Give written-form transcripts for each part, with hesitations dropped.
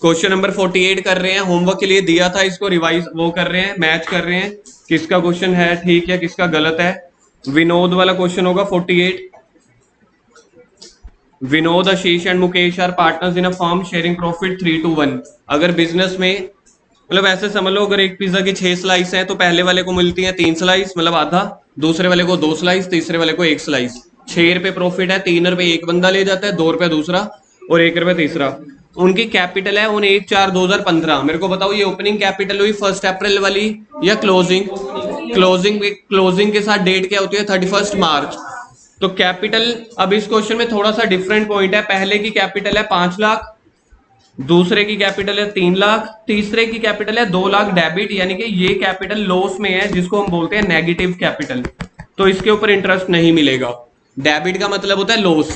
Question number 48 कर रहे हैं, होमवर्क के लिए दिया था, इसको रिवाइज वो कर रहे हैं, मैच कर रहे हैं किसका क्वेश्चन है ठीक या किसका गलत है। विनोद वाला क्वेश्चन होगा 48। Vinod, Ashish and Mukesh are partners in a firm sharing profit 3-1। अगर बिजनेस में मतलब ऐसे समझ लो, अगर एक पिज्जा की 6 स्लाइस है तो पहले वाले को मिलती है 3 स्लाइस मतलब आधा, दूसरे वाले को 2 स्लाइस, तीसरे वाले को 1 स्लाइस। 6 रुपए प्रॉफिट है, 3 रुपए एक बंदा ले जाता है, 2 रुपए दूसरा और 1 रुपए तीसरा। उनकी कैपिटल है 1/4/2015। मेरे को बताओ ये ओपनिंग कैपिटल हुई 1 अप्रैल वाली या क्लोजिंग? क्लोजिंग के साथ डेट क्या होती है? 31 मार्च। तो कैपिटल, अब इस क्वेश्चन में थोड़ा सा डिफरेंट पॉइंट है। पहले की कैपिटल है 5 लाख, दूसरे की कैपिटल है 3 लाख, तीसरे की कैपिटल है 2 लाख डेबिट, यानी कि ये कैपिटल लॉस में है जिसको हम बोलते हैं नेगेटिव कैपिटल। तो इसके ऊपर इंटरेस्ट नहीं मिलेगा। डेबिट का मतलब होता है लॉस।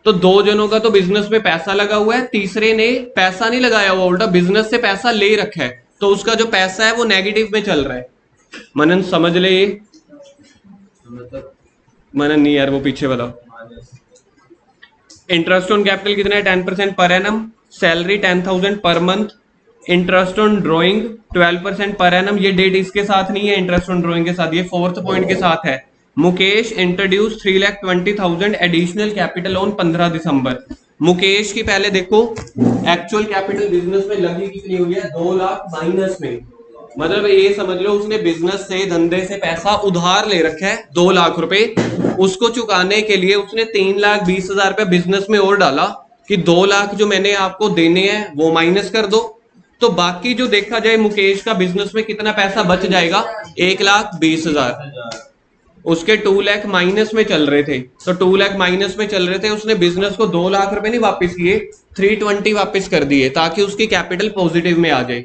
तो दो जनों का तो बिजनेस में पैसा लगा हुआ है, तीसरे ने पैसा नहीं लगाया हुआ, उल्टा बिजनेस से पैसा ले रखा है, तो उसका जो पैसा है वो नेगेटिव में चल रहा है। मनन समझ ले ये? मनन नहीं यार, वो पीछे वाला। इंटरेस्ट ऑन कैपिटल कितना है? 10% per annum. Salary 10,000 per month. Interest on drawing 12% per annum. ये डेट इसके साथ नहीं है, इंटरेस्ट ऑन ड्रॉइंग के साथ, ये 4th पॉइंट के साथ है। Mukesh introduce 3,20,000 additional capital on 15 दिसंबर। मुकेश की पहले देखो एक्चुअल कैपिटल बिजनेस में लगी कितनी हुई है? 2 लाख माइनस में, मतलब ये समझ लो उसने बिजनेस से, धंधे से पैसा उधार ले रखा है 2 लाख रुपए। उसको चुकाने के लिए उसने 3,20,000 रुपए बिजनेस में और डाला कि 2 लाख जो मैंने आपको देने हैं वो माइनस कर दो। तो बाकी जो देखा जाए मुकेश का बिजनेस में कितना पैसा बच जाएगा? 1,20,000। उसके 2 लाख माइनस में चल रहे थे, तो 2 लाख माइनस में चल रहे थे, उसने बिजनेस को 2 लाख रुपए नहीं वापस किए, 320 वापस कर दिए ताकि उसकी कैपिटल पॉजिटिव में आ जाए।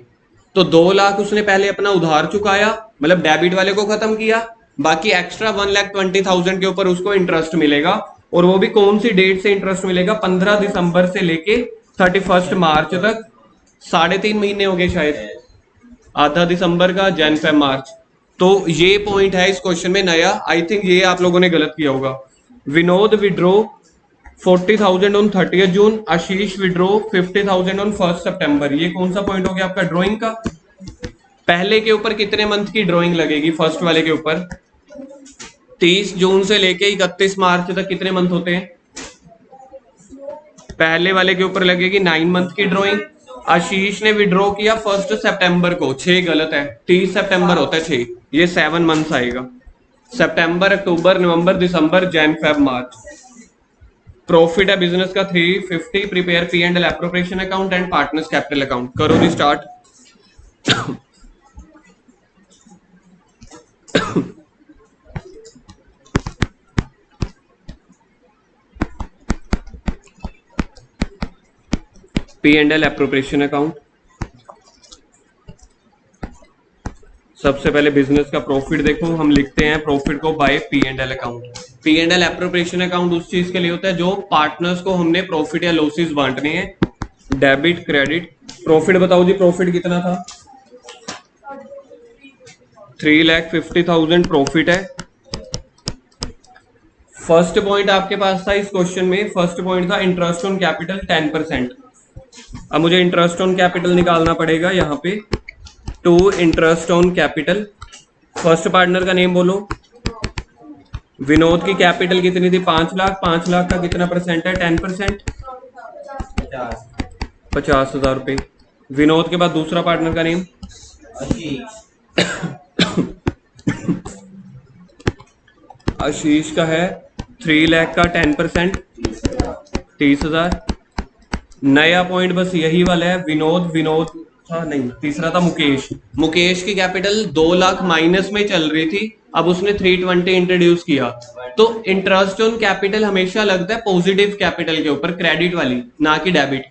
तो 2 लाख उसने पहले अपना उधार चुकाया, मतलब डेबिट वाले को खत्म किया, बाकी एक्स्ट्रा 1,20,000 के ऊपर उसको इंटरेस्ट मिलेगा। और वो भी कौन सी डेट से इंटरेस्ट मिलेगा? 15 दिसंबर से लेके 31 मार्च तक, 3.5 महीने हो गए शायद, आधा दिसंबर का, जन फेब मार्च। तो ये पॉइंट है इस क्वेश्चन में नया। आई थिंक ये आप लोगों ने गलत किया होगा। Vinod withdraw 40,000 on 30 June. Ashish withdraw 50,000 on 1 सितंबर। ये कौन सा पॉइंट हो गया आपका? ड्राइंग का। पहले के ऊपर कितने मंथ की ड्राइंग लगेगी? फर्स्ट वाले के ऊपर 30 जून से लेके 31 मार्च तक कितने मंथ होते हैं? पहले वाले के ऊपर लगेगी 9 मंथ की ड्राइंग। आशीष ने विड्रॉ किया 1 सितंबर को, 6 गलत है, 30 सितंबर होता है 6, ये 7 मंथ्स आएगा। सितंबर, अक्टूबर, नवंबर, दिसंबर, जन, फेब, मार्च। प्रॉफिट है बिजनेस का 350। Prepare P&L appropriation account and partners capital account. करो जी स्टार्ट। P&L appropriation account. सबसे पहले बिजनेस का प्रॉफिट देखो, हम लिखते हैं प्रॉफिट को bye P&L account. P&L appropriation account उस चीज के लिए होता है जो पार्टनर्स को हमने प्रॉफिट या लॉसेस बांटने हैं। Debit, credit. प्रॉफिट बताओ जी, प्रॉफिट कितना था? 3,50,000 प्रॉफिट है। फर्स्ट पॉइंट आपके पास था इस क्वेश्चन में, फर्स्ट पॉइंट था इंटरेस्ट ऑन कैपिटल 10%। अब मुझे इंटरेस्ट ऑन कैपिटल निकालना पड़ेगा यहाँ पे। To interest on capital. First partner का नेम बोलो। विनोद की कैपिटल कितनी थी? 5 लाख। 5 लाख का कितना परसेंट है? 10%, 50,000 रुपए। विनोद के बाद दूसरा पार्टनर का नेम? आशीष का है 3 लाख का 10%, 30,000। नया पॉइंट बस यही वाला है। विनोद था नहीं, तीसरा था मुकेश। मुकेश की कैपिटल 2 लाख माइनस में चल रही थी, अब उसने 320 इंट्रोड्यूस किया। तो इंटरेस्ट ऑन कैपिटल हमेशा लगता है पॉजिटिव कैपिटल के ऊपर, क्रेडिट वाली, ना कि डेबिट।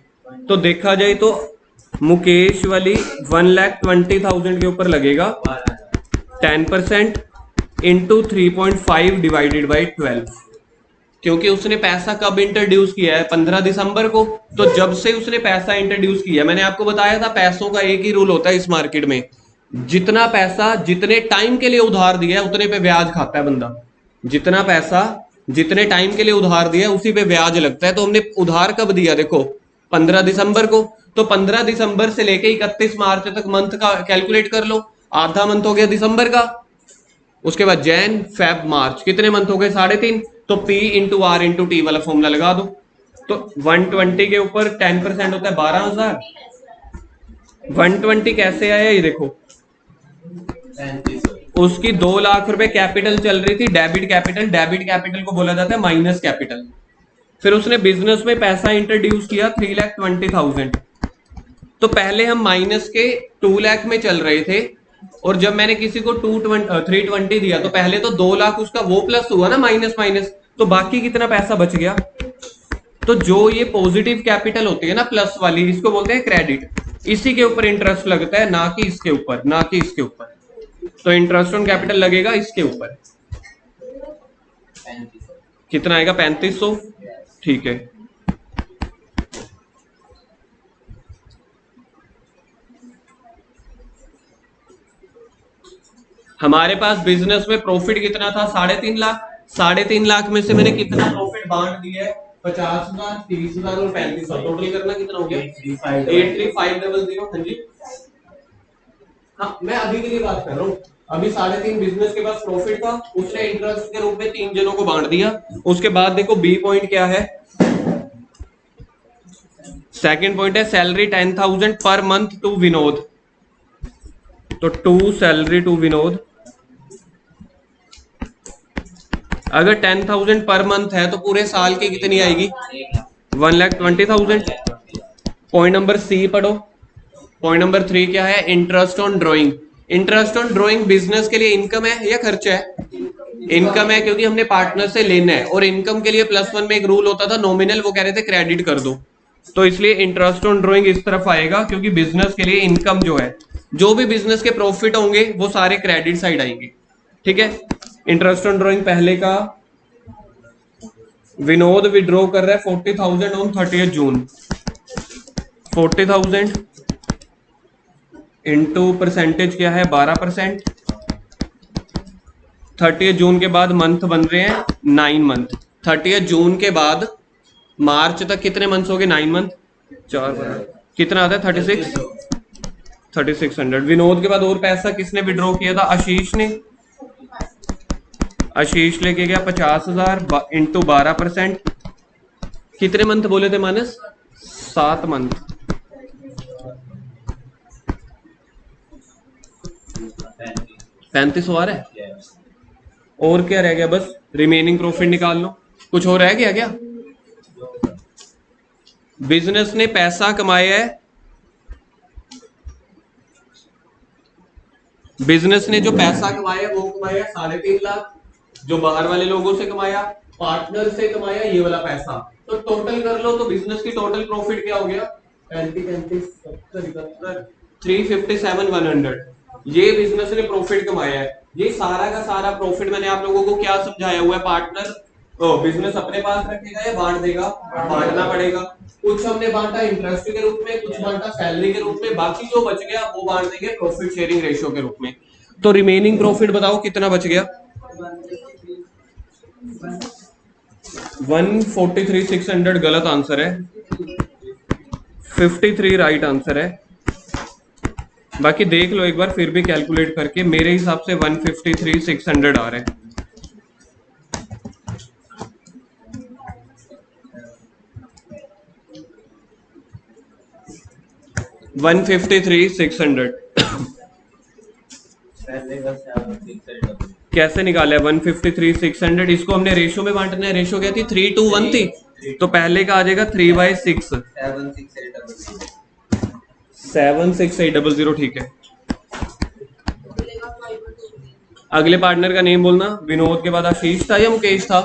तो देखा जाए तो मुकेश वाली 1,20,000 के ऊपर लगेगा 10% इंटू 3.5 डिवाइडेड बाई 12, क्योंकि उसने पैसा कब इंट्रोड्यूस किया है? 15 दिसंबर को। तो जब से उसने पैसा इंट्रोड्यूस किया, मैंने आपको बताया था पैसों का एक ही रूल होता है इस मार्केट में, जितना पैसा जितने टाइम के लिए उधार दिया है उतने पे ब्याज खाता है बंदा। जितना पैसा जितने टाइम के लिए उधार दिया है उसी पे ब्याज लगता है। तो हमने उधार कब दिया? देखो 15 दिसंबर को। तो 15 दिसंबर से लेके 31 मार्च तक मंथ का कैलकुलेट कर लो। आधा मंथ हो गया दिसंबर का, उसके बाद जैन फेब मार्च, कितने मंथ हो गए? 3.5। तो P into r into t वाला फॉर्मूला लगा दो। तो 120 के ऊपर 10% होता है 12,000। 120 कैसे आया ये देखो, उसकी 2 लाख रुपए कैपिटल चल रही थी, डेबिट कैपिटल। डेबिट कैपिटल को बोला जाता है माइनस कैपिटल। फिर उसने बिजनेस में पैसा इंट्रोड्यूस किया 3,20,000। तो पहले हम माइनस के 2 लाख में चल रहे थे, और जब मैंने किसी को 320 दिया तो पहले तो 2 लाख उसका वो प्लस हुआ ना, माइनस माइनस, तो बाकी कितना पैसा बच गया? तो जो ये पॉजिटिव कैपिटल होती है ना, प्लस वाली, इसको बोलते हैं क्रेडिट। इसी के ऊपर इंटरेस्ट लगता है, ना कि इसके ऊपर, ना कि इसके ऊपर। तो इंटरेस्ट ऑन कैपिटल लगेगा इसके ऊपर। कितना आएगा? 3500। ठीक है। हमारे पास बिजनेस में प्रॉफिट कितना था? 3.5 लाख। 3.5 लाख में से मैंने कितना प्रॉफिट बांट दिया है? 50,000, 30,000 और 35,000। टोटल करना कितना हो गया? 83500। हाँ जी, हाँ मैं अभी के लिए बात कर रहा हूँ। अभी 3.5 बिजनेस के पास प्रॉफिट था, उसने इंटरेस्ट के रूप में 3 जनों को बांट दिया। उसके बाद देखो बी पॉइंट क्या है, सेकंड पॉइंट है salary 10,000 per month to Vinod. तो टू सैलरी टू विनोद, अगर 10,000 पर मंथ है तो पूरे साल की कितनी आएगी? 1,20,000। पॉइंट नंबर सी पढ़ो। पॉइंट नंबर 3 क्या है? Interest on drawing. Interest on drawing business के लिए इनकम है या खर्चा है? इनकम है, क्योंकि हमने पार्टनर से लेना है, और इनकम के लिए +1 में एक रूल होता था नॉमिनल, वो कह रहे थे क्रेडिट कर दो। तो इसलिए इंटरेस्ट ऑन ड्रॉइंग इस तरफ आएगा, क्योंकि बिजनेस के लिए इनकम जो है, जो भी बिजनेस के प्रॉफिट होंगे वो सारे क्रेडिट साइड आएंगे। ठीक है। इंटरेस्ट ऑन ड्रॉइंग पहले का, विनोद विड्रॉ कर रहा है 40,000 ऑन 30 जून। 40,000 इंटू परसेंटेज क्या है? 12%। 30 जून के बाद मंथ बन रहे हैं 9 मंथ। 30 जून के बाद मार्च तक कितने मंथ्स हो गए? 9 मंथ। 4 कितना आता है? 3600। विनोद के बाद और पैसा किसने विड्रॉ किया था? आशीष ने। आशीष लेके गया 50,000 इंटू 12%। कितने मंथ बोले थे मानस? 7 मंथ। पैंतीस आ रहा है। और क्या रह गया? बस रिमेनिंग प्रॉफिट निकाल लो। कुछ और रह गया क्या? बिजनेस ने पैसा कमाया है, बिजनेस ने जो पैसा कमाया वो कमाया 3.5 लाख, जो बाहर वाले लोगों से कमाया, पार्टनर से कमाया ये वाला पैसा। तो टोटल कर लो, तो बिजनेस की टोटल प्रॉफिट क्या हो गया? 35, 70, 71, 357,100। ये बिजनेस ने प्रॉफिट कमाया है। ये सारा का सारा प्रॉफिट मैंने आप लोगों को क्या समझाया हुआ है? पार्टनर बिजनेस अपने पास रखेगा या बांट देगा? बांटना पड़ेगा। कुछ हमने बांटा इंटरेस्ट के रूप में, कुछ बांटा सैलरी के रूप में, बाकी जो बच गया वो बांट देंगे प्रॉफिट शेयरिंग रेशियो के रूप में। तो रिमेनिंग प्रॉफिट बताओ कितना बच गया? 143,600 गलत आंसर है, 53 राइट आंसर है। बाकी देख लो एक बार फिर भी कैलकुलेट करके, मेरे हिसाब से 153,600 आ रहे हैं। 153,600 कैसे निकाला है? 153,600 इसको हमने रेशो में बांटना है। रेशो क्या थी? 3:1 थी। तो पहले का आ जाएगा 3/6, 76800। ठीक है। अगले पार्टनर का नेम बोलना। विनोद के बाद आशीष था या मुकेश था?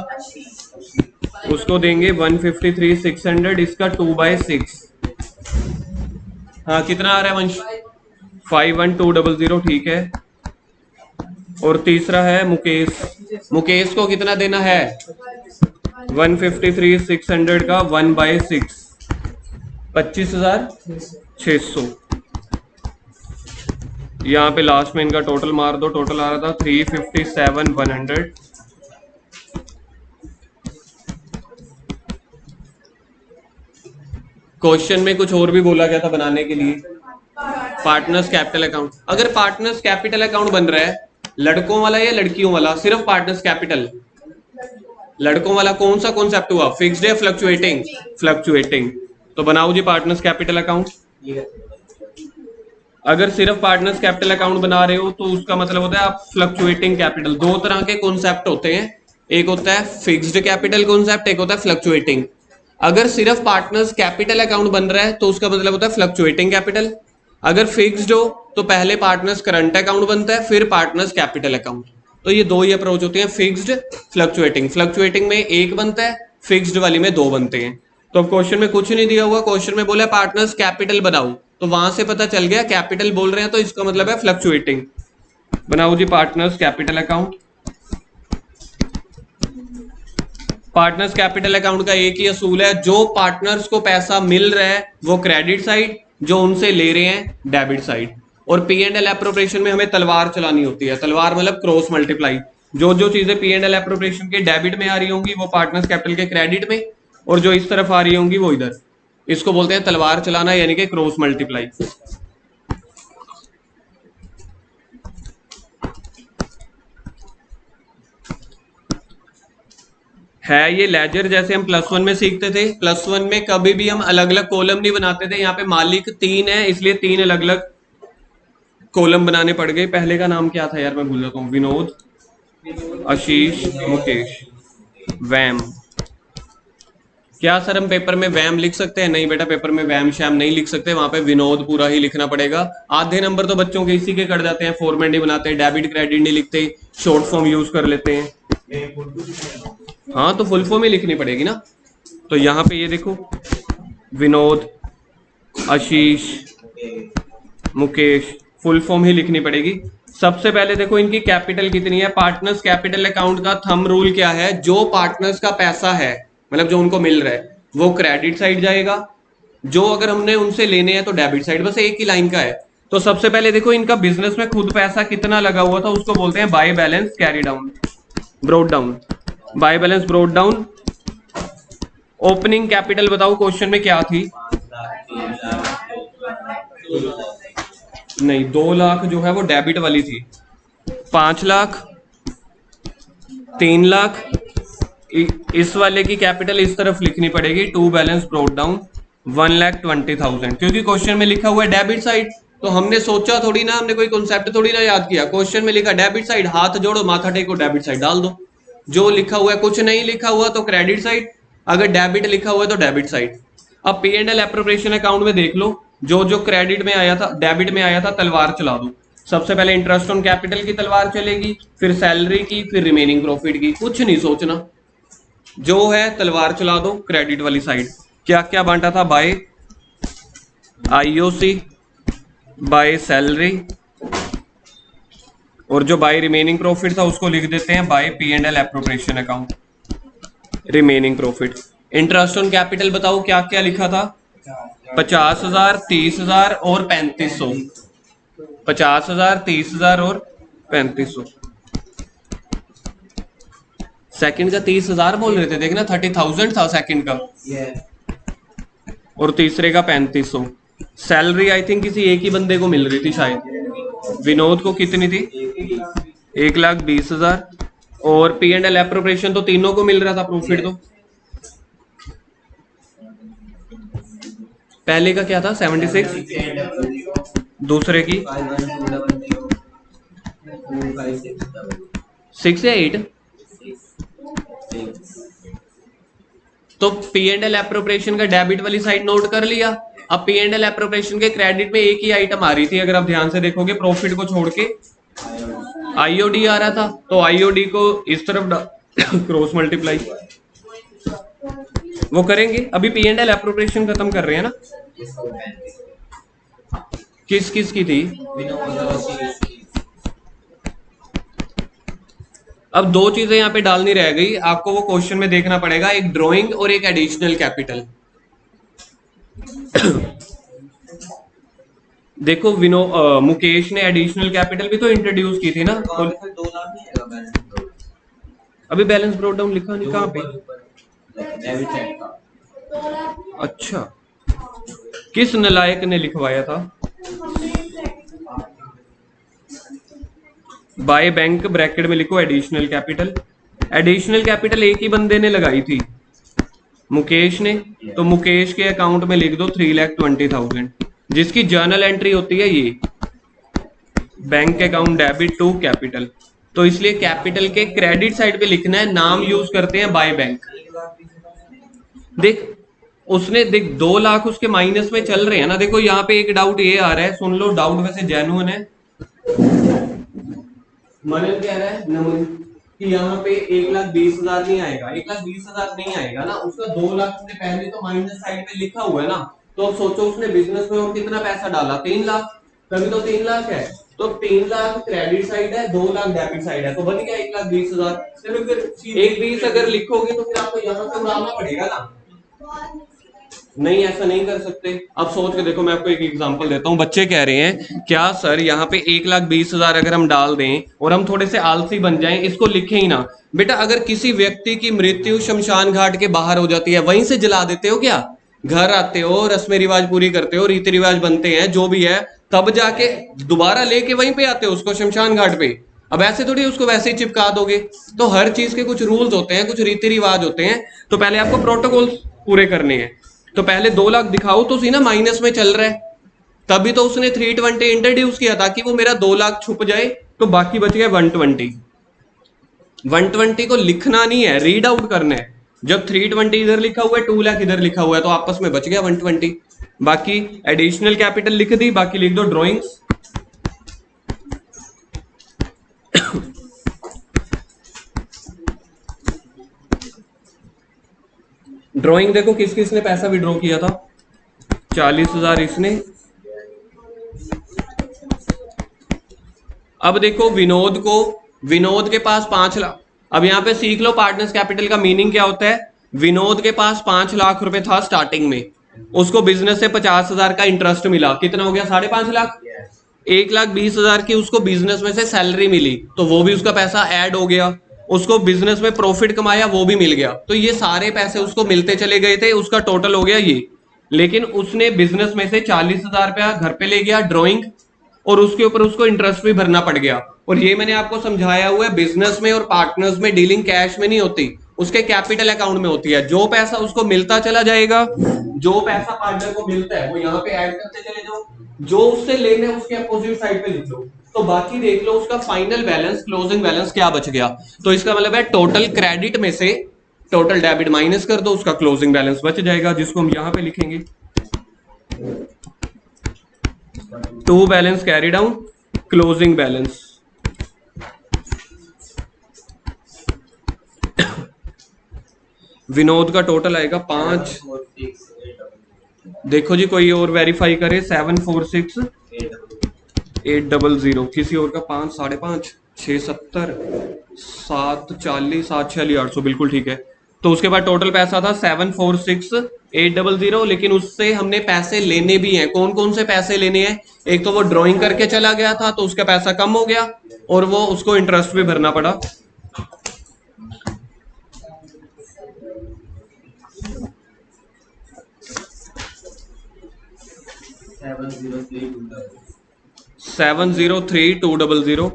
उसको देंगे 153,600, इसका 2/6। हाँ कितना आ रहा है वंश? 51200। ठीक है। और तीसरा है मुकेश। मुकेश को कितना देना है? 153,600 का 1/6, 25,600। यहाँ पे लास्ट में इनका टोटल मार दो। टोटल आ रहा था 357,100। क्वेश्चन में कुछ और भी बोला गया था बनाने के लिए, पार्टनर्स कैपिटल अकाउंट। अगर पार्टनर्स कैपिटल अकाउंट बन रहा है लड़कों वाला या लड़कियों वाला, सिर्फ पार्टनर्स कैपिटल, लड़कों वाला कौन सा कॉन्सेप्ट हुआ, फिक्स्ड या फ्लक्चुएटिंग? फ्लक्चुएटिंग। तो बनाओ जी पार्टनर्स कैपिटल अकाउंट। अगर सिर्फ पार्टनर्स कैपिटल अकाउंट बना रहे हो तो उसका मतलब होता है आप फ्लक्चुएटिंग कैपिटल। दो तरह के कॉन्सेप्ट होते हैं, एक होता है फिक्स्ड कैपिटल कॉन्सेप्ट, एक होता है फ्लक्चुएटिंग। अगर सिर्फ पार्टनर्स कैपिटल अकाउंट बन रहा है तो उसका मतलब होता है फ्लक्चुएटिंग कैपिटल। अगर फिक्स्ड हो तो पहले पार्टनर्स करंट अकाउंट बनता है, फिर पार्टनर्स कैपिटल अकाउंट। तो ये दो ही अप्रोच होते हैं, फिक्स्ड, फ्लक्चुएटिंग। फ्लक्चुएटिंग में एक बनता है, फिक्स्ड वाली में दो बनते हैं। तो अब क्वेश्चन में कुछ नहीं दिया हुआ, क्वेश्चन में बोला पार्टनर्स कैपिटल बनाओ, तो वहां से पता चल गया कैपिटल बोल रहे हैं तो इसका मतलब है फ्लक्चुएटिंग। बनाओ जी partners capital account. Partners capital account का एक ही असूल है, जो पार्टनर्स को पैसा मिल रहा है वो क्रेडिट साइड, जो उनसे ले रहे हैं डेबिट साइड। और पी एंड एल एप्रोप्रिएशन में हमें तलवार चलानी होती है, तलवार मतलब क्रॉस मल्टीप्लाई। जो जो चीजें पी एंड एल एप्रोप्रिएशन के डेबिट में आ रही होंगी वो पार्टनर्स कैपिटल के क्रेडिट में, और जो इस तरफ आ रही होंगी वो इधर। इसको बोलते हैं तलवार चलाना, यानी कि क्रॉस मल्टीप्लाई। है ये लेजर जैसे हम प्लस वन में सीखते थे। प्लस वन में कभी भी हम अलग अलग कॉलम नहीं बनाते थे। यहाँ पे मालिक तीन है इसलिए तीन अलग अलग कॉलम बनाने पड़ गए। पहले का नाम क्या था यार, मैं भूल जाता हूँ। विनोद, आशीष, मुकेश, वैम। क्या सर हम पेपर में वैम लिख सकते हैं? नहीं बेटा, पेपर में वैम शैम नहीं लिख सकते, वहां पे विनोद पूरा ही लिखना पड़ेगा। आधे नंबर तो बच्चों के इसी के कट जाते हैं, फॉर्मेट नहीं बनाते, डेबिट क्रेडिट नहीं लिखते, शॉर्ट फॉर्म यूज कर लेते हैं। हाँ तो फुल फॉर्म ही लिखनी पड़ेगी ना। तो यहाँ पे ये देखो, विनोद, आशीष, मुकेश, फुल फॉर्म ही लिखनी पड़ेगी। सबसे पहले देखो इनकी कैपिटल कितनी है। पार्टनर्स कैपिटल अकाउंट का थंब रूल क्या है, जो पार्टनर्स का पैसा है मतलब जो उनको मिल रहा है वो क्रेडिट साइड जाएगा, जो अगर हमने उनसे लेने हैं तो डेबिट साइड। बस एक ही लाइन का है। तो सबसे पहले देखो इनका बिजनेस में खुद पैसा कितना लगा हुआ था, उसको बोलते हैं by balance carry down, broad down. By balance broad down. Opening capital बताओ क्वेश्चन में क्या थी? नहीं, 2 लाख जो है वो डेबिट वाली थी। 5 लाख, 3 लाख। इस वाले की कैपिटल इस तरफ लिखनी पड़ेगी, टू बैलेंस ब्रोड डाउन 1,20,000, क्योंकि क्वेश्चन में लिखा हुआ है डेबिट साइड। तो हमने सोचा थोड़ी ना, हमने कोई कॉन्सेप्ट थोड़ी ना याद किया। क्वेश्चन में लिखा डेबिट साइड, हाथ जोड़ो माथा टेको डेबिट साइड डाल दो। जो लिखा हुआ है, कुछ नहीं लिखा हुआ तो क्रेडिट साइड, अगर डेबिट लिखा हुआ है तो डेबिट साइड। अब P and L appropriation account में देख लो, जो जो क्रेडिट में आया था, डेबिट में आया था, तलवार चला दो। सबसे पहले इंटरेस्ट ऑन कैपिटल की तलवार चलेगी, फिर सैलरी की, फिर रिमेनिंग प्रॉफिट की। कुछ नहीं सोचना, जो है तलवार चला दो क्रेडिट वाली साइड। क्या क्या बांटा था? बाय आईओसी, बाय सैलरी, और जो बाय रिमेनिंग प्रॉफिट था उसको लिख देते हैं by P and L appropriation account, remaining profit. Interest on capital बताओ क्या क्या लिखा था? 50,000, 30,000 और 3500। 50,000, 30,000 और 3500। सेकंड का 30,000 बोल रहे थे, देखना 30,000 था सेकंड का, और तीसरे का 3500। सैलरी आई थिंक किसी एक ही बंदे को मिल रही थी शायद। विनोद को कितनी थी? 1,20,000। और पी एंड एल एप्रोप्रिएशन तो तीनों को मिल रहा था प्रॉफिट। तो पहले का क्या था? 76, दूसरे की 6 या 8। तो पी एंड एल एप्रोप्रिएशन का डेबिट वाली साइड नोट कर लिया। अब पी एंड एल एप्रोप्रिएशन के क्रेडिट में एक ही आइटम आ रही थी, अगर आप ध्यान से देखोगे, प्रॉफिट को छोड़ के आईओडी आ रहा था, तो आईओडी को इस तरफ क्रॉस मल्टीप्लाई वो करेंगे। अभी पी एंड एल एप्रोप्रिएशन खत्म कर रहे हैं ना। किस किस की थी? अब दो चीजें यहाँ पे डालनी रह गई, आपको वो क्वेश्चन में देखना पड़ेगा, एक ड्राइंग और एक एडिशनल कैपिटल। देखो मुकेश ने एडिशनल कैपिटल भी तो इंट्रोड्यूस की थी ना। तो अभी बैलेंस ब्रोड डाउन लिखा नहीं, कहाँ पे? अच्छा, किस नालायक ने लिखवाया था? बाय बैंक ब्रैकेट में लिखो एडिशनल कैपिटल। एडिशनल कैपिटल एक ही बंदे ने लगाई थी, मुकेश ने। तो मुकेश के अकाउंट में लिख दो 3,20,000, जिसकी जर्नल एंट्री होती है ये, bank account debit to capital. तो इसलिए कैपिटल के क्रेडिट साइड पे लिखना है, नाम यूज करते हैं बाय बैंक। देख उसने, देख 2 लाख उसके माइनस में चल रहे हैं ना। देखो यहाँ पे एक डाउट ये आ रहा है, सुन लो, डाउट वैसे जेन्युइन है। मनन कह रहा है नमन कि यहाँ पे 1,20,000 नहीं आएगा, 1,20,000 नहीं आएगा ना, उसका 2 लाख उसने पहले तो माइनस साइड पे लिखा हुआ है ना। तो अब सोचो उसने बिजनेस में और कितना पैसा डाला, 3 लाख, तभी तो 3 लाख है। तो 3 लाख क्रेडिट साइड है, 2 लाख डेबिट साइड है, तो बन गया 1,20,000। चलो फिर 1,20 अगर लिखोगे तो फिर आपको यहाँ से उड़ाना पड़ेगा ना। नहीं, ऐसा नहीं कर सकते। अब सोच के देखो, मैं आपको एक एग्जांपल देता हूँ। बच्चे कह रहे हैं क्या सर यहाँ पे 1,20,000 अगर हम डाल दें और हम थोड़े से आलसी बन जाएं, इसको लिखें ही ना। बेटा अगर किसी व्यक्ति की मृत्यु शमशान घाट के बाहर हो जाती है, वहीं से जला देते हो क्या? घर आते हो, रस्में रिवाज पूरी करते हो, रीति रिवाज बनते हैं, जो भी है, तब जाके दोबारा लेके वहीं पे आते हो उसको शमशान घाट पे। अब ऐसे थोड़ी उसको वैसे ही चिपका दोगे। तो हर चीज के कुछ रूल्स होते हैं, कुछ रीति रिवाज होते हैं। तो पहले आपको प्रोटोकॉल पूरे करने हैं। तो पहले 2 लाख दिखाओ तो सी ना माइनस में चल रहा है, तभी तो उसने 320 इंट्रोड्यूस किया ताकि वो मेरा 2 लाख छुप जाए, तो बाकी बच गया 120। 120 को लिखना नहीं है, रीड आउट करना है। जब 320 इधर लिखा हुआ है, 2 लाख इधर लिखा हुआ है, तो आपस में बच गया 120। बाकी एडिशनल कैपिटल लिख दी, बाकी लिख दो ड्रॉइंग्स। ड्रॉइंग देखो किस किस ने पैसा विड्रॉ किया था, 40,000 इसने। अब देखो विनोद को, विनोद के पास 5 लाख। अब यहाँ पे सीख लो पार्टनर्स कैपिटल का मीनिंग क्या होता है। विनोद के पास 5 लाख रुपए था स्टार्टिंग में, उसको बिजनेस से 50,000 का इंटरेस्ट मिला, कितना हो गया 5.5 लाख। 1,20,000 की उसको बिजनेस में से सैलरी मिली, तो वो भी उसका पैसा ऐड हो गया। उसको बिजनेस में प्रॉफिट कमाया, वो भी मिल गया। तो ये सारे पैसे उसको मिलते चले गए थे, उसका टोटल हो गया ये। लेकिन उसने बिजनेस में से 40,000 रुपया घर पे ले गया ड्रॉइंग, और उसके ऊपर उसको इंटरेस्ट भी भरना पड़ गया। और ये मैंने आपको समझाया हुआ है, बिजनेस में और पार्टनर्स में डीलिंग कैश में नहीं होती, उसके कैपिटल अकाउंट में होती है। जो पैसा उसको मिलता चला जाएगा, जो पैसा पार्टनर को मिलता है, वो यहाँ पे ऐड करते चले जाओ, जो उससे लेने उसके अपोजिट साइड पे लिख लो। तो बाकी देख लो उसका फाइनल बैलेंस, क्लोजिंग बैलेंस क्या बच गया। तो इसका मतलब है टोटल क्रेडिट में से टोटल डेबिट माइनस कर दो, उसका क्लोजिंग बैलेंस बच जाएगा, जिसको हम यहां पे लिखेंगे to balance carry down closing balance. Vinod का टोटल आएगा 5। देखो जी कोई और वेरीफाई करे, 746,800। किसी और का 5, 5.5, 670, 740, 746, 800, बिल्कुल ठीक है। तो उसके बाद टोटल पैसा था 746,800, लेकिन उससे हमने पैसे लेने भी हैं। कौन कौन से पैसे लेने हैं? एक तो वो ड्राइंग करके चला गया था, तो उसका पैसा कम हो गया, और वो उसको इंटरेस्ट भी भरना पड़ा। सेवन 03200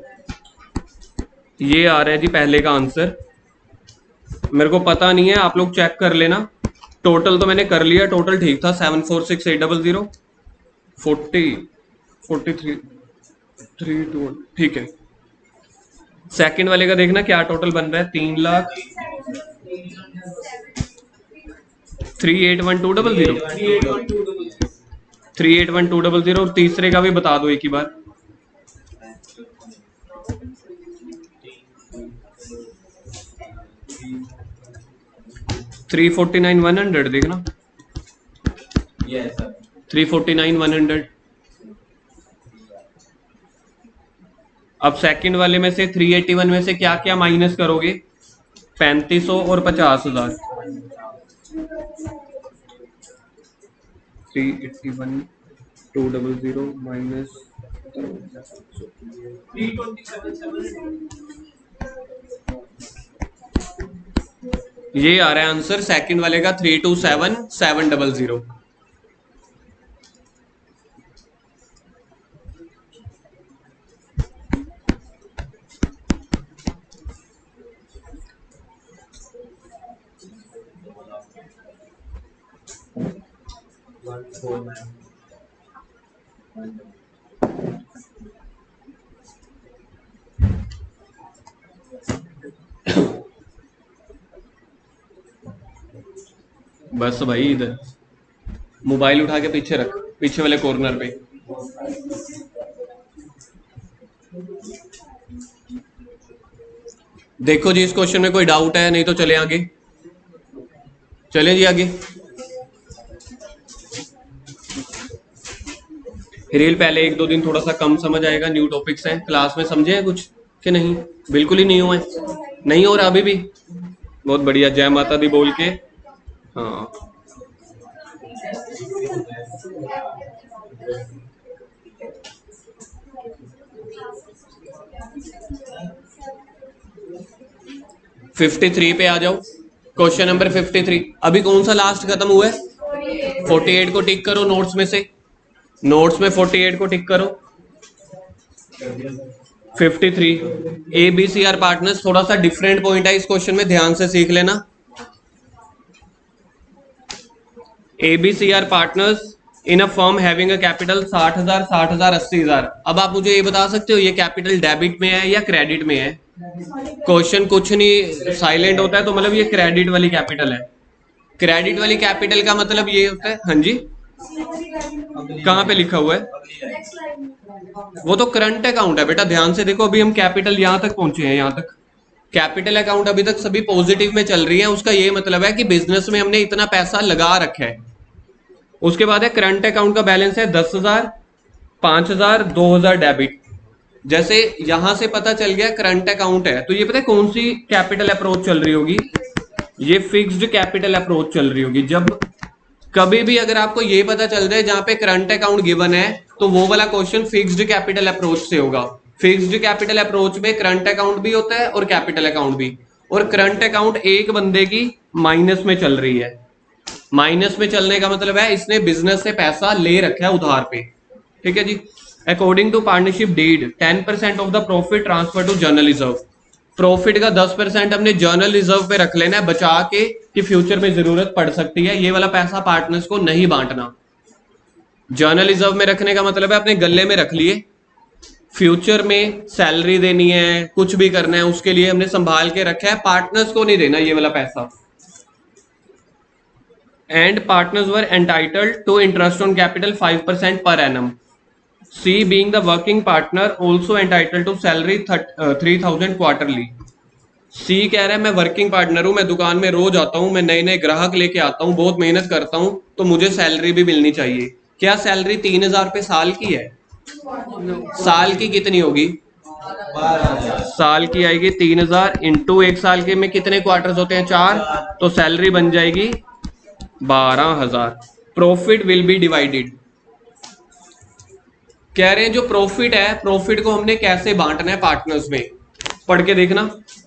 ये आ रहा है जी पहले का आंसर। मेरे को पता नहीं है, आप लोग चेक कर लेना। टोटल तो मैंने कर लिया, टोटल ठीक था 746,800, 43,321, ठीक है। सेकंड वाले का देखना क्या टोटल बन रहा है, 3,38,1,200, 3,38,1,200। और तीसरे का भी बता दो एक ही बार। 349,100 देखना, 349,100। अब सेकंड वाले में से 381 में से क्या क्या माइनस करोगे, 3,500 और 50,000। 381,200 माइनस 327,700, ये आ रहा है आंसर सेकंड वाले का 327,700। बस भाई इधर मोबाइल उठा के पीछे रख, पीछे वाले कॉर्नर पे। देखो जी इस क्वेश्चन में कोई डाउट है? नहीं तो चले आगे, चले जी आगे। रील पहले 1-2 दिन थोड़ा सा कम समझ आएगा, न्यू टॉपिक्स हैं, क्लास में समझे हैं कुछ कि नहीं? बिल्कुल ही नहीं हुआ है, नहीं हो रहा अभी भी? बहुत बढ़िया, जय माता दी बोल के। हाँ फिफ्टी थ्री पे आ जाओ, क्वेश्चन नंबर 53। अभी कौन सा लास्ट खत्म हुआ है? 48 को टिक करो नोट्स में से, नोट्स में 48 को टिक करो। 53 ABCR पार्टनर्स, थोड़ा सा डिफरेंट पॉइंट है इस क्वेश्चन में, ध्यान से सीख लेना। ABCR partners in a firm having a capital 60,000, 60,000, 80,000। अब आप मुझे ये बता सकते हो ये कैपिटल डेबिट में है या क्रेडिट में है? क्वेश्चन कुछ नहीं साइलेंट होता है, तो मतलब ये क्रेडिट वाली कैपिटल है। क्रेडिट वाली कैपिटल का मतलब ये होता है, हाँ जी कहाँ पे लिखा हुआ है? वो तो करंट अकाउंट है बेटा, ध्यान से देखो। अभी हम कैपिटल यहां तक पहुंचे हैं, यहां तक कैपिटल अकाउंट अभी तक सभी पॉजिटिव में चल रही है। उसका ये मतलब है कि बिजनेस में हमने इतना पैसा लगा रखा है। उसके बाद है करंट अकाउंट का बैलेंस है 10,000, 5,000, 2,000 डेबिट। जैसे यहां से पता चल गया करंट अकाउंट है, तो ये पता है कौन सी कैपिटल अप्रोच चल रही होगी? ये फिक्स्ड कैपिटल अप्रोच चल रही होगी। जब कभी भी अगर आपको ये पता चल जाए जहां पे करंट अकाउंट गिवन है, तो वो वाला क्वेश्चन फिक्स्ड कैपिटल अप्रोच से होगा। फिक्स्ड कैपिटल अप्रोच में करंट अकाउंट भी होता है और कैपिटल अकाउंट भी। और करंट अकाउंट एक बंदे की माइनस में चल रही है। माइनस में चलने का मतलब है इसने बिजनेस से पैसा ले रखा है उधार पे, ठीक है जी। According to partnership deed 10% of the profit transfer to general reserve. Profit का 10% हमने जर्नल रिजर्व पे रख लेना है बचा के, कि फ्यूचर में जरूरत पड़ सकती है। ये वाला पैसा पार्टनर्स को नहीं बांटना। जर्नल रिजर्व में रखने का मतलब है अपने गले में रख लिए, फ्यूचर में सैलरी देनी है, कुछ भी करना है, उसके लिए हमने संभाल के रखा है, पार्टनर्स को नहीं देना ये वाला पैसा। And partners were entitled to interest on capital 5% per annum. C being the working partner also entitled to salary 3,000 quarterly. C कह रहा है मैं वर्किंग पार्टनर हूं, मैं दुकान में रोज आता हूं, मैं नए नए ग्राहक लेके आता हूं, बहुत मेहनत करता हूं, तो मुझे सैलरी भी मिलनी चाहिए। क्या सैलरी 3,000 रुपये साल की है? साल की कितनी होगी? साल की आएगी 3,000 इंटू एक साल के में कितने क्वार्टर्स होते हैं? 4, तो सैलरी बन जाएगी 12,000। Profit will be divided. कह रहे हैं जो प्रॉफिट है, प्रॉफिट को हमने कैसे बांटना है पार्टनर्स में, पढ़ के देखना।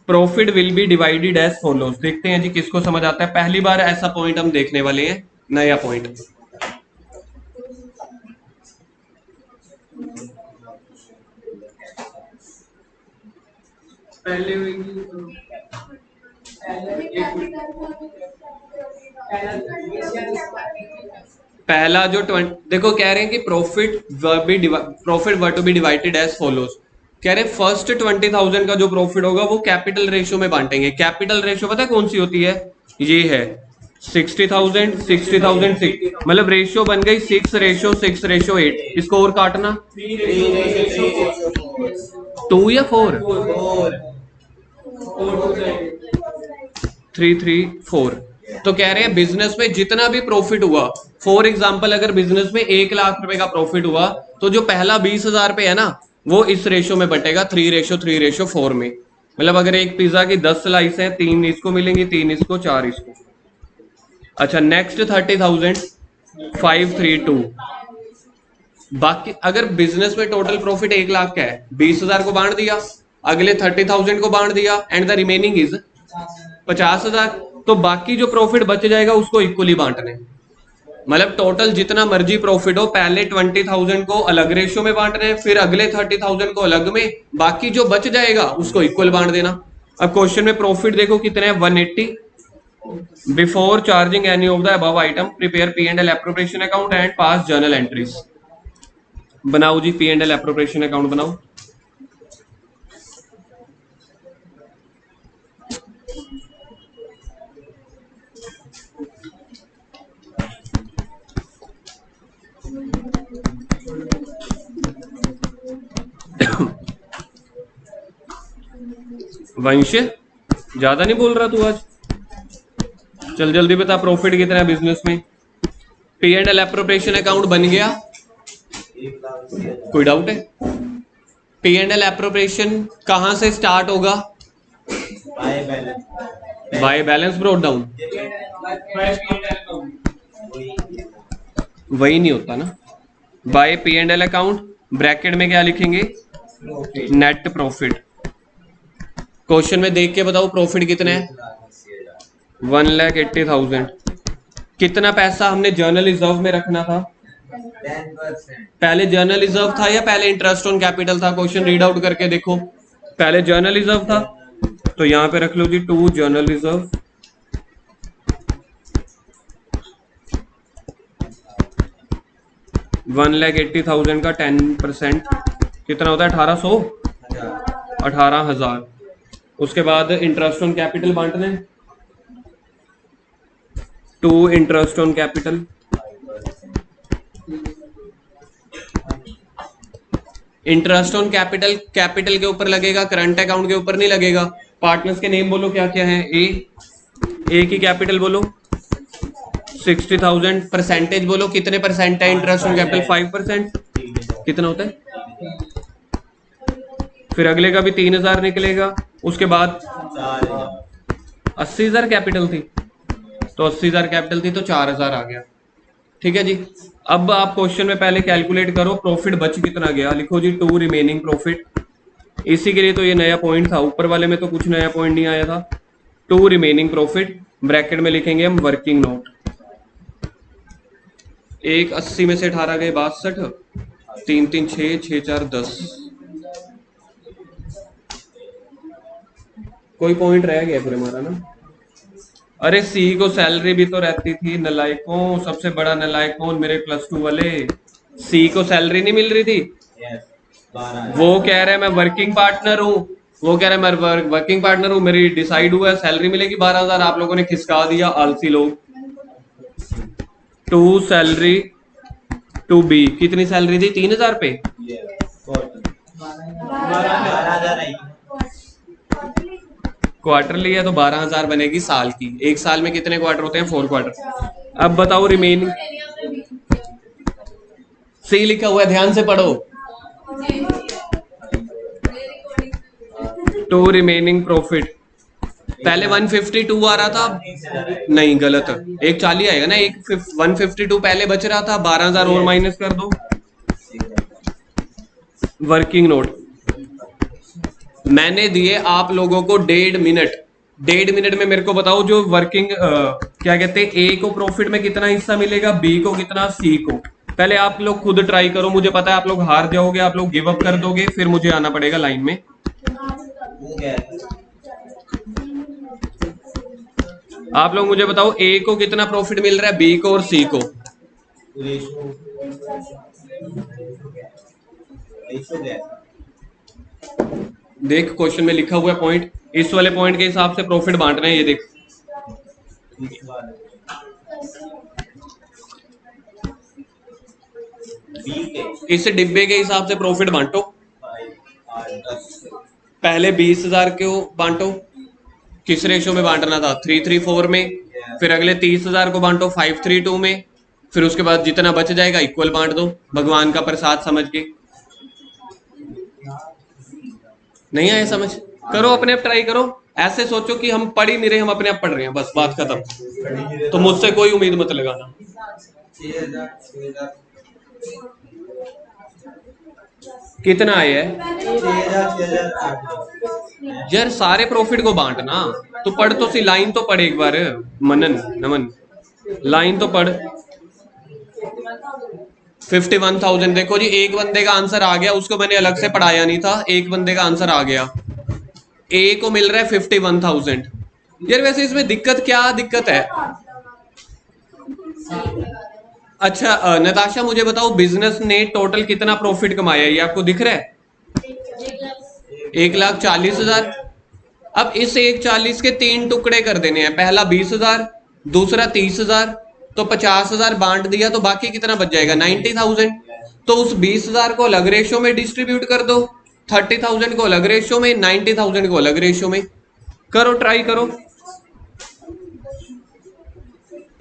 Profit will be divided as follows. देखते हैं जी किसको समझ आता है। पहली बार ऐसा पॉइंट हम देखने वाले हैं, नया पॉइंट। पहले पहला जो देखो कह रहे हैं कि profit were to be divided as follows. कह रहे हैं फर्स्ट 20,000 का जो प्रॉफिट होगा वो कैपिटल रेशियो में बांटेंगे। कैपिटल रेशियो पता है कौन सी होती है? ये है 60,000, 60,000, 6, मतलब रेशियो बन गई 6:6:8। इसको और काटना 2 या 4, 3, 3, 4। तो कह रहे हैं बिजनेस में जितना भी प्रॉफिट हुआ, फॉर एग्जांपल अगर बिजनेस में 1,00,000 रुपए का प्रॉफिट हुआ, तो जो पहला 20,000 पे है ना, वो इस रेशियो में बटेगा 3:3:4 में। मतलब अगर एक पिज्जा की 10 स्लाइस है, 3 इसको मिलेंगी, 3 इसको, 4 इसको। अच्छा नेक्स्ट 30,000, 5, 3, 2। बाकी अगर बिजनेस में टोटल प्रॉफिट 1,00,000 का है, 20,000 को बांट दिया, अगले 30,000 को बांट दिया, एंड द रिमेनिंग इज 50,000। तो बाकी जो प्रॉफिट बच जाएगा उसको इक्वली बांटने। मतलब टोटल जितना मर्जी प्रॉफिट हो, पहले 20,000 को अलग रेशियो में बांटने, फिर अगले 30,000 को अलग में, बाकी जो बच जाएगा उसको इक्वल बांट देना। अब क्वेश्चन में प्रॉफिट देखो कितने हैं, 180, before charging any of the above item prepare P and L appropriation account and pass journal entries. बनाओ जी, P and L appropriation account बनाओ। वंश ज्यादा नहीं बोल रहा तू आज, चल जल्दी बता प्रॉफिट कितना है बिजनेस में। P and L appropriation account बन गया, कोई डाउट है? पी एंड एल एप्रोप्रिएशन कहां से स्टार्ट होगा? By balance brought down. वही नहीं होता ना। By P and L account bracket में क्या लिखेंगे? Net profit. क्वेश्चन में देख के बताओ प्रॉफिट कितना है? 1,80,000। कितना पैसा हमने जर्नल रिजर्व में रखना था? 10%। पहले जर्नल रिजर्व था या पहले इंटरेस्ट ऑन कैपिटल था? क्वेश्चन रीड आउट करके देखो। पहले जर्नल रिजर्व था, तो यहां पे रख लो जी 2 जर्नल रिजर्व। $1,80,000 का 10% कितना होता है? 18,000। उसके बाद इंटरेस्ट ऑन कैपिटल बांटना है, 2 interest on capital. Interest on capital capital के ऊपर लगेगा, करंट अकाउंट के ऊपर नहीं लगेगा। पार्टनर्स के नेम बोलो क्या क्या है? ए की कैपिटल बोलो 60,000। परसेंटेज बोलो कितने परसेंट है इंटरेस्ट ऑन कैपिटल? 5%। कितना होता है? फिर अगले का भी 3,000 निकलेगा। उसके बाद 80,000 कैपिटल थी, तो 80,000 कैपिटल थी तो 4,000 आ गया। ठीक है जी। अब आप क्वेश्चन में पहले कैलकुलेट करो प्रॉफिट बच कितना गया। लिखो जी 2 रिमेनिंग प्रॉफिट। इसी के लिए तो ये नया पॉइंट था, ऊपर वाले में तो कुछ नया पॉइंट नहीं आया था। 2 रिमेनिंग प्रॉफिट ब्रैकेट में लिखेंगे हम वर्किंग नोट। 1 80 में से 18 गए 62, 3 3 6, 6 4 10। कोई पॉइंट रह गया फिर हमारा ना। अरे सी को सैलरी भी तो रहती थी। नलायकों, सबसे बड़ा नलायक कौन? मेरे +2 वाले। सी को सैलरी नहीं मिल रही थी। वो कह रहा है मैं वर्किंग पार्टनर हूँ, वो कह रहा है मैं वर्किंग पार्टनर हूँ, मेरी डिसाइड हुआ है सैलरी मिलेगी 12,000। आप लोगों ने खिसका दिया, आलसी लोग। To salary to B. कितनी सैलरी थी? 3,000 पे। क्वार्टर लिया तो 12,000 बनेगी साल की। एक साल में कितने क्वार्टर होते हैं? 4 क्वार्टर। अब बताओ रिमेनिंग। सी लिखा हुआ है, ध्यान से पढ़ो। 2 रिमेनिंग प्रॉफिट। पहले 152 आ रहा था, नहीं गलत, 140 आएगा ना। 152 पहले बच रहा था, 12,000 और माइनस कर दो। वर्किंग नोट मैंने दिए आप लोगों को 1.5 मिनट। 1.5 मिनट में मेरे को बताओ जो वर्किंग क्या कहते हैं, ए को प्रॉफिट में कितना हिस्सा मिलेगा, बी को कितना, सी को। पहले आप लोग खुद ट्राई करो, मुझे पता है आप लोग हार जाओगे, आप लोग गिव अप कर दोगे, फिर मुझे आना पड़ेगा लाइन में। आप लोग मुझे बताओ ए को कितना प्रॉफिट मिल रहा है, बी को और सी को। देख क्वेश्चन में लिखा हुआ है पॉइंट, इस वाले पॉइंट के हिसाब से प्रॉफिट बांटना है। ये देख इस डिब्बे के हिसाब से प्रॉफिट बांटो। पहले 20,000 को बांटो। किस रेशो में बांटना था? 3:3:4 में। फिर अगले 30,000 को बांटो 5:3:2 में। फिर उसके बाद जितना बच जाएगा इक्वल बांट दो, भगवान का प्रसाद समझ के। नहीं आया समझ? करो अपने आप, ट्राई करो। ऐसे सोचो कि हम पढ़ ही नहीं रहे, हम अपने आप पढ़ रहे हैं, बस बात खत्म। तो मुझसे कोई उम्मीद मत लगाना। कितना आया है यार? सारे प्रॉफिट को बांटना तो पढ़ तो सी, लाइन तो पढ़ एक बार। मनन नमन लाइन तो पढ़। 51,000। देखो जी एक बंदे का आंसर आ गया, उसको मैंने अलग से पढ़ाया नहीं था, एक बंदे का आंसर आ गया। ए को मिल रहा है 51,000, यार वैसे इसमें दिक्कत क्या दिक्कत है? अच्छा नताशा मुझे बताओ, बिजनेस ने टोटल कितना प्रॉफिट कमाया है, ये आपको दिख रहा है? 1,40,000। अब इस 1,40 के तीन टुकड़े कर देने हैं, पहला 20,000, दूसरा 30,000, तो 50,000 बांट दिया तो बाकी कितना बच जाएगा? 90,000। तो उस 20,000 को अलग रेशो में डिस्ट्रीब्यूट कर दो, 30,000 को अलग रेशो में, 90,000 को अलग रेशो में। करो, ट्राई करो,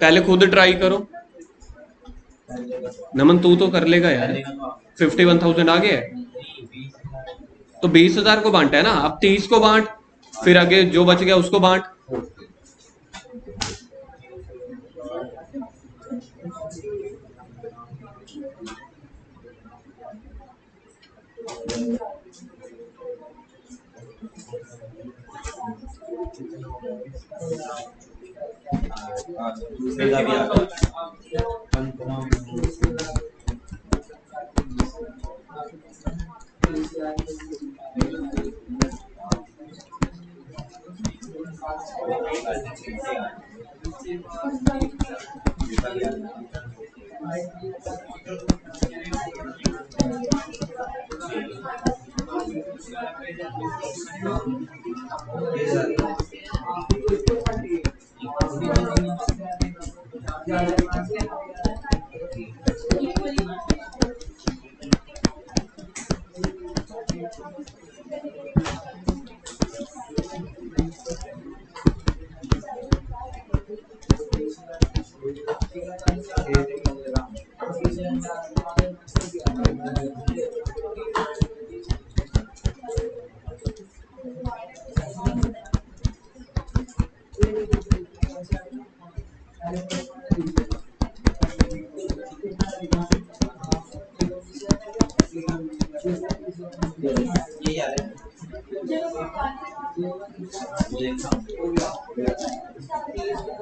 पहले खुद ट्राई करो। नमन तू तो कर लेगा यार, 51,000 आ गया है। तो 20,000 को बांटा है ना, अब 30 को बांट, फिर आगे जो बच गया उसको बांट।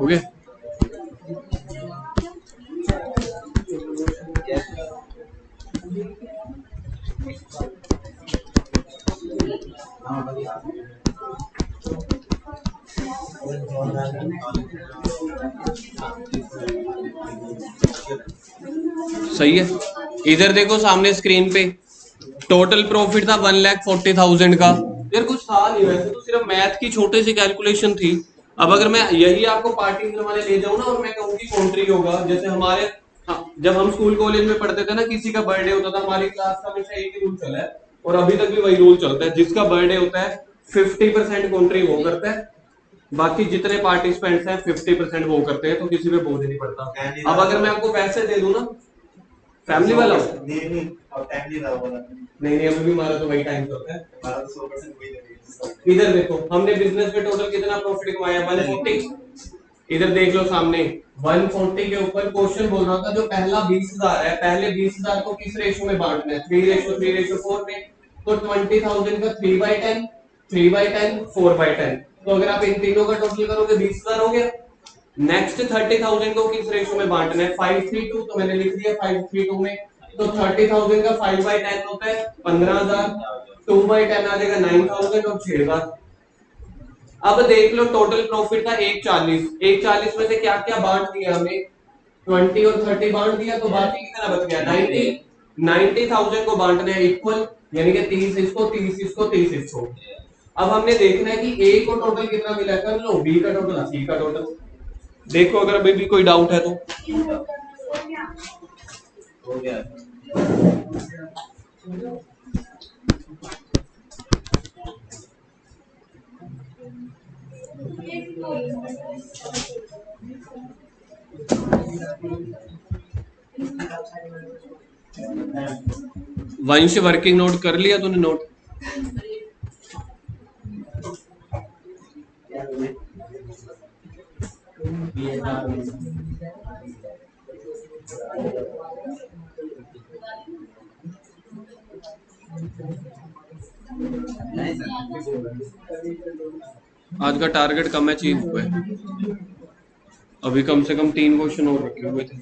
हो गया? सही है। इधर देखो सामने स्क्रीन पे टोटल प्रॉफिट था 1,40,000 का। यार कुछ था नहीं, वैसे तो सिर्फ मैथ की छोटी सी कैलकुलेशन थी। अब अगर मैं यही आपको पार्टी वाले ले जाऊं ना और मैं कहूँ कि कॉन्ट्री होगा, जैसे हमारे, हाँ, जब हम स्कूल कॉलेज में पढ़ते थे ना, किसी का बर्थडे होता था, हमारी क्लास का हमेशा एक ही रूल चला है और अभी तक भी वही रूल चलता है, जिसका बर्थडे होता है 50% कॉन्ट्री वो करता है, बाकी जितने पार्टिसिपेंट्स हैं 50% वो करते हैं, तो किसी पे बोझ नहीं पड़ता। अब अगर मैं आपको पैसे दे दूं ना, फैमिली वाला हो, नहीं अभी भी हमारा तो वही टाइम चलता है, हमारा तो 100% वही लगेगा। इधर देखो हमने बिजनेस में टोटल कितना प्रॉफिट कमाया, 140। इधर देख लो सामने 140 के ऊपर क्वेश्चन बोल रहा था, जो पहला 20,000 है, पहले 20,000 को किस रेशो में बांटना है? 3:3:4 में। तो 20,000 का 3/10, 3/10, 4/10। तो अगर आप इन तीनों का टोटल करोगे 20,000 हो गया। नेक्स्ट 30,000 को किस रेशो में बांटना है? 5:3:2, तो मैंने लिख दिया 5:3:2 में। तो 30,000 का 5/10 होता है 15,000, 2/10 आ जाएगा 9,000 और 6,000। अब देख लो टोटल प्रॉफिट था 1,40, 1,40 में से क्या क्या बांट दिया हमने? 20 और 30 बांट दिया, तो बाकी कितना बच गया? 90। 90,000 को बांटना है इक्वल, यानी कि 30 इसको, 30 इसको, 30 इसको। अब हमने देखना है कि ए को टोटल कितना मिला, कर लो, बी का टोटल, सी का टोटल। देखो अगर अभी भी कोई डाउट है तो। हो गया। वंश वर्किंग नोट कर लिया तूने? नोट आज का टारगेट कम अचीव हुआ है, अभी कम से कम 3 क्वेश्चन और रखे हुए थे।